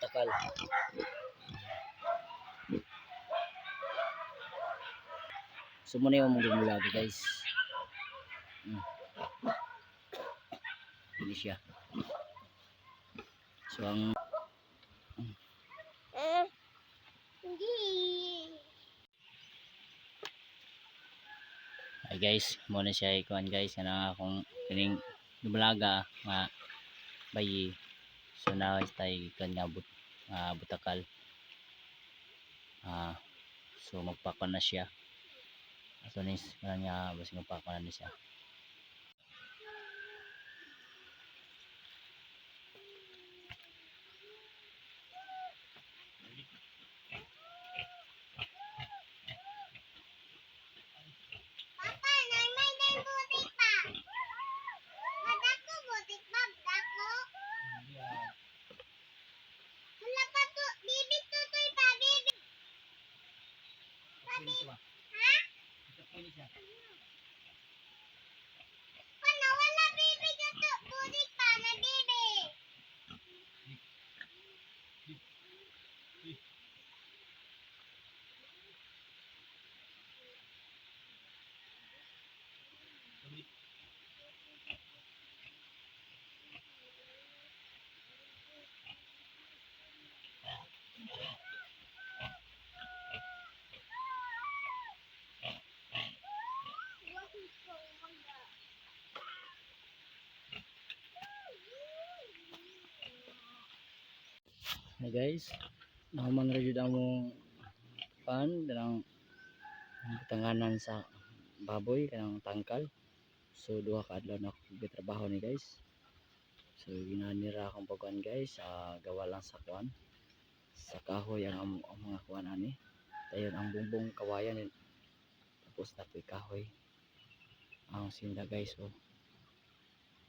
butakal. So muna yung magmulaga guys. Hindi siya. So ang ay guys, muna siya ikuan guys. Yan ang akong kining lumalaga nga bayi. So now is tayo ikuan nga butakal. So magpakon na siya. So nis nga basta magpakon na siya. Wala bibi dito, budik pa na bibi. Hey guys, nahuman ra jud among pan danang tanganan sa baboy kanang tangkal. So duha ka adlaw na ako trabaho ni guys. So ginanira akong pagkuan guys, gawa lang sa kuan. Sa kahoy ang mga kuan ani. Dayon ang bumbong kawayan tapos tapoy kahoy. Ang sinda guys oh.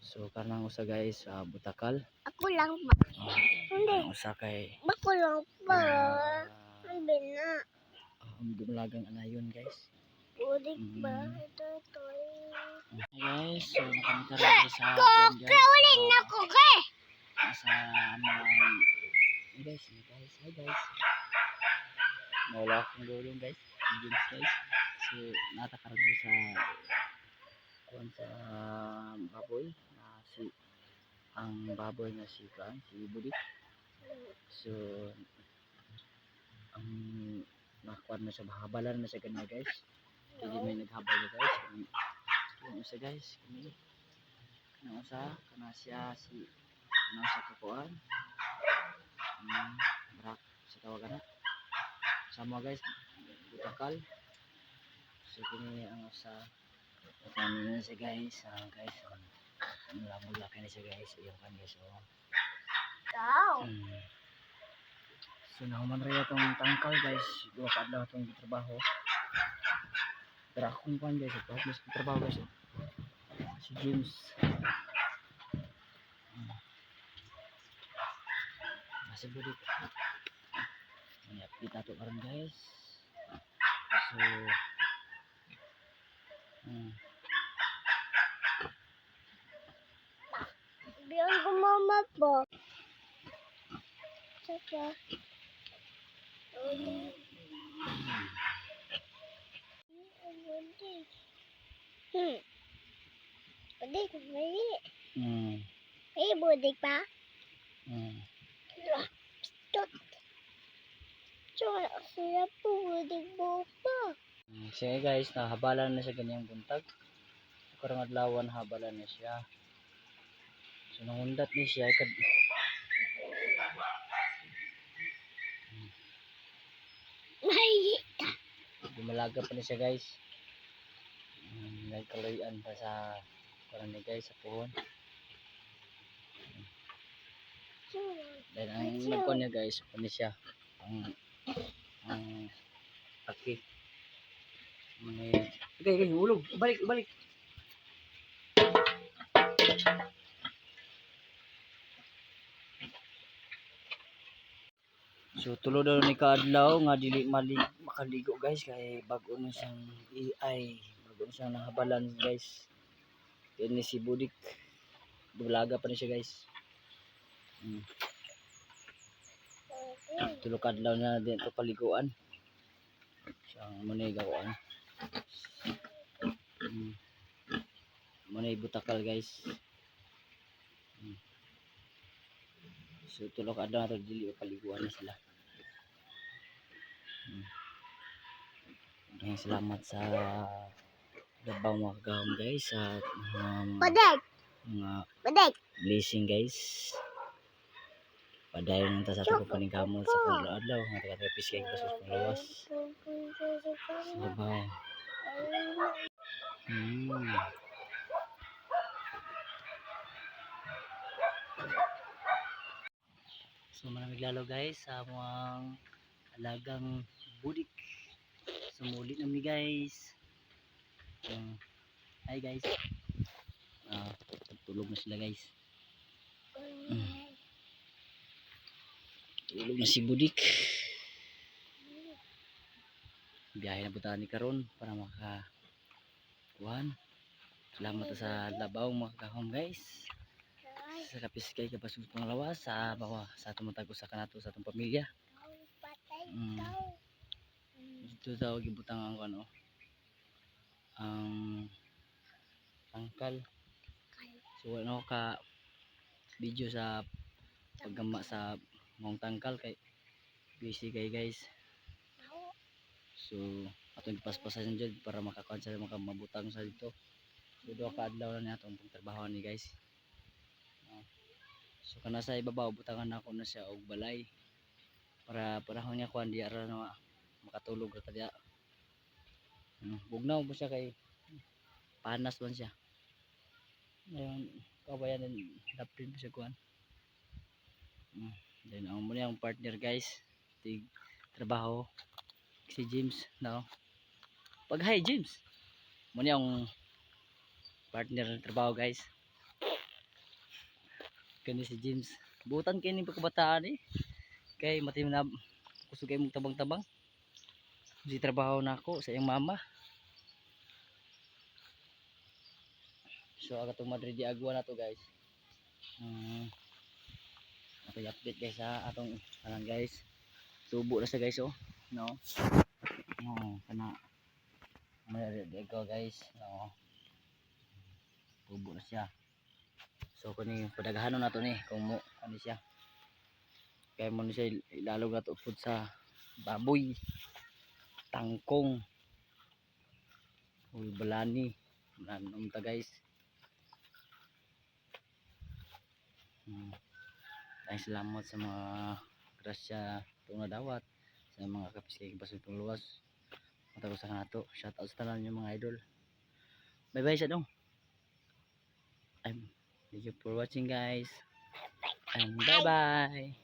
So kanang usa guys, butakal. Ako lang ba? Hindi. Usa kay Ako lang ba? Hindi na. Dumalagang anayon guys. Budik ba? Ito. Hey guys, so nakamita rin sa Ko, kaulin na ko kay. Sa hi guys. Nawala akong gulong guys. Jeans guys. So natakaroon ko sa kuan sa baboy na ang baboy na si Budik. So ang nakuan na siya, habalan na siya ganyan guys. Hindi may naghabal na guys. Yung isa guys, kanang usa kana siya kanang sa kakuan. Brak sa tawagan na. Sama guys, butakal. So kini ang usa kani na siya guys, guys. Mula kani siya guys, yung kan guys. So nahuman rin itong tangkal guys. Dua ka adlaw itong trabaho. Pero akong kuan guys, ito mas trabaho guys. Si James. Masih budik. Ini update ato karon guys. So Bilang ko mama po. Saka. Budik, mali. Budik pa? Stop. Tsaka sila po, budik po pa. Sige guys, nahabalan na siya ganyang buntag. Karang adlawan habalan na siya. So nangundat ni siya Dumalaga pa ni siya guys. Nagkaloyan pa sa karang ni guys sa puhon. Dahil ang nagkuhan niya guys, pani siya ang aki. Okay, hulog, balik. So tulo daw ni kaadlaw nga dili makaligo guys kay bago na siyang bago na siyang nahabalan guys. Yan ni si Budik. Dulaga pa ni siya guys. tulog adlaw na din to paliguan. Siyang manay gawaan. Manay butakal guys. So tulog adlaw na to dili paliguan na sila. Maraming salamat sa dabang mga kagahom guys sa mga blessing guys. Padayon nang ta sa atong paningkamot sa paglaadlaw nga taga-tapis kay kasus panglawas. Sabaw. So manamiglalo guys sa mga alagang budik. Sumuli na mi guys. Hi guys. Tulog na sila guys. Tulog na si budik. Biyahe na buta ni karon para maka kuhan. Salamat sa labaw mga kahom guys. Sa kapis kay kapasus panglawas sa bawa sa tumatago sa kanato sa atong pamilya. Dito daw gibutang ang ano. Ang tangkal. So ano ka video sa paggama sa mong tangkal kay busy kay guys. So atong ipaspasan dyan para makakuan sa mabutang sa dito. So duha ka adlaw na atong pagtrabaho ni guys. So kana sa ibabaw butangan ako na siya og balay para panahon niya kuan diya ra na makatulog ra ta diya. Bugnaw mo siya kay panas man siya. Ngayon kabayan din dapin mo siya kuan. Then ang muna yung partner guys tig trabaho si James no. Pag hi James muna yung partner ng trabaho guys. Kani si James butan kini pagkabataan kay matim na kusog kay mong tabang-tabang si trabaho na ako sa iyang mama. So aga tong Madrid di agwa na to guys. Ato i-update guys sa atong kanan guys. Tubo na siya guys oh. No. Kana Madrid di agwa guys. No. Tubo na siya. So kani padaghanon nato ni kung mo ano siya. Kaya mo ni siya ilalog nato food sa baboy, tangkong, balani, nanom ta guys. Maraming salamat sa mga grasya itong nadawat sa mga kapis kay basog pangluwas. Matagos sa kanato. Shout out sa tanan yung mga idol. Bye bye sa dong. Thank you for watching guys. And bye bye.